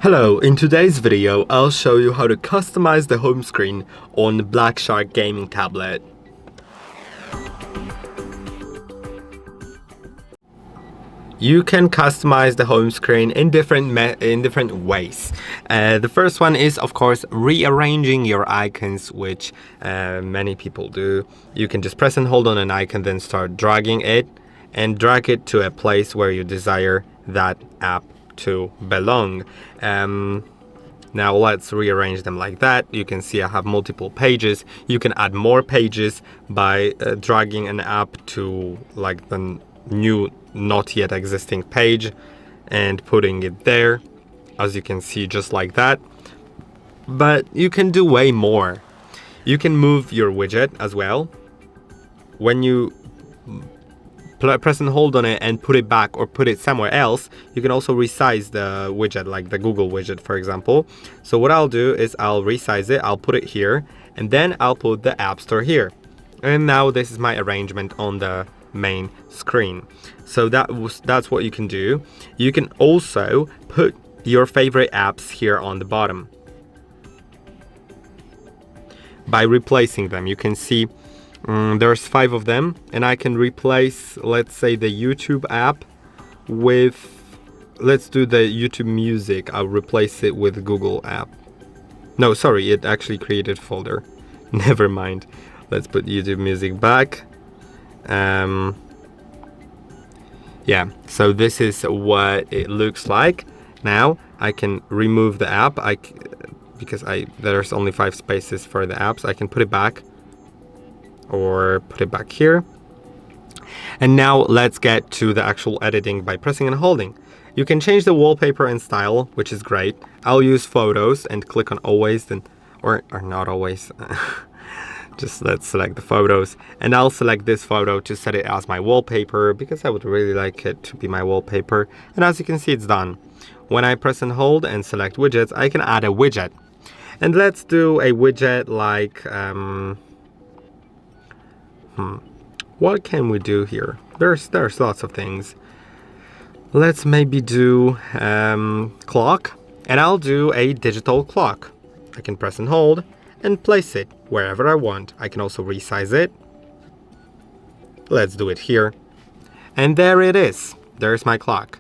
Hello, in today's video, I'll show you how to customize the home screen on the Black Shark gaming tablet. You can customize the home screen in different ways. The first one is, of course, rearranging your icons, which many people do. You can just press and hold on an icon, then start dragging it and drag it to a place where you desire that app to belong. Now let's rearrange them like that. You can see I have multiple pages. You can add more pages by dragging an app to like the new not yet existing page and putting it there, as you can see, just like that. But you can do way more. You can move your widget as well. When you press and hold on it and put it back or put it somewhere else, you can also resize the widget, like the Google widget, for example. So what I'll do is I'll resize it, I'll put it here, and then I'll put the App Store here. And now this is my arrangement on the main screen. So that's what you can do. You can also put your favorite apps here on the bottom by replacing them. You can see there's 5 of them, and I can replace, let's say, the YouTube app with, let's do the YouTube Music. I'll replace it with Google app. No, sorry, it actually created a folder. Never mind. Let's put YouTube Music back. Yeah, so this is what it looks like. Now I can remove the app because there's only 5 spaces for the apps. I can put it back or put it back here. And now let's get to the actual editing by pressing and holding. You can change the wallpaper and style, which is great. I'll use photos and click on always, then or not always. Just let's select the photos, and I'll select this photo to set it as my wallpaper because I would really like it to be my wallpaper. And as you can see, it's done. When I press and hold and select widgets, I can add a widget. And let's do a widget like what can we do here? There's lots of things. Let's maybe do clock, and I'll do a digital clock. I can press and hold and place it wherever I want. I can also resize it. Let's do it here. And there it is. There's my clock.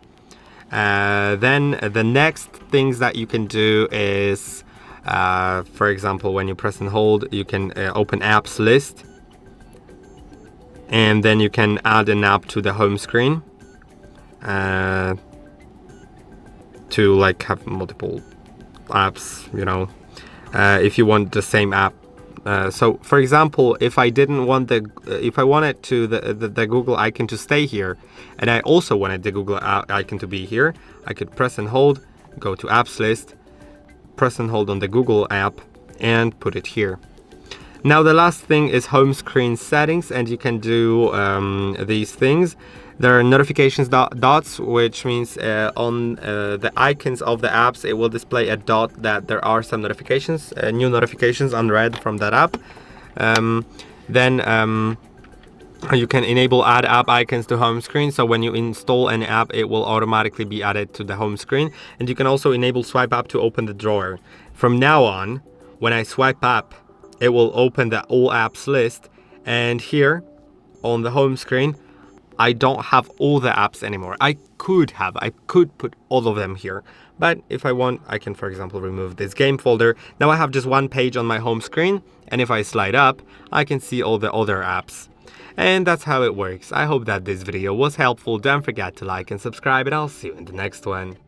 Then the next things that you can do is, for example, when you press and hold, you can open apps list. And then you can add an app to the home screen to like have multiple apps, you know, if you want the same app. So for example, if I wanted to the Google icon to stay here, and I also wanted the Google icon to be here, I could press and hold, go to apps list, press and hold on the Google app, and put it here. Now the last thing is home screen settings, and you can do these things. There are notifications dots, which means on the icons of the apps, it will display a dot that there are some notifications, new notifications unread from that app. Then you can enable add app icons to home screen. So when you install an app, it will automatically be added to the home screen. And you can also enable swipe up to open the drawer. From now on, when I swipe up, it will open the all apps list, and here on the home screen I don't have all the apps anymore. I could put all of them here, but if I want, I can, for example, remove this game folder. Now I have just one page on my home screen, and if I slide up, I can see all the other apps. And that's how it works. I hope that this video was helpful. Don't forget to like and subscribe, and I'll see you in the next one.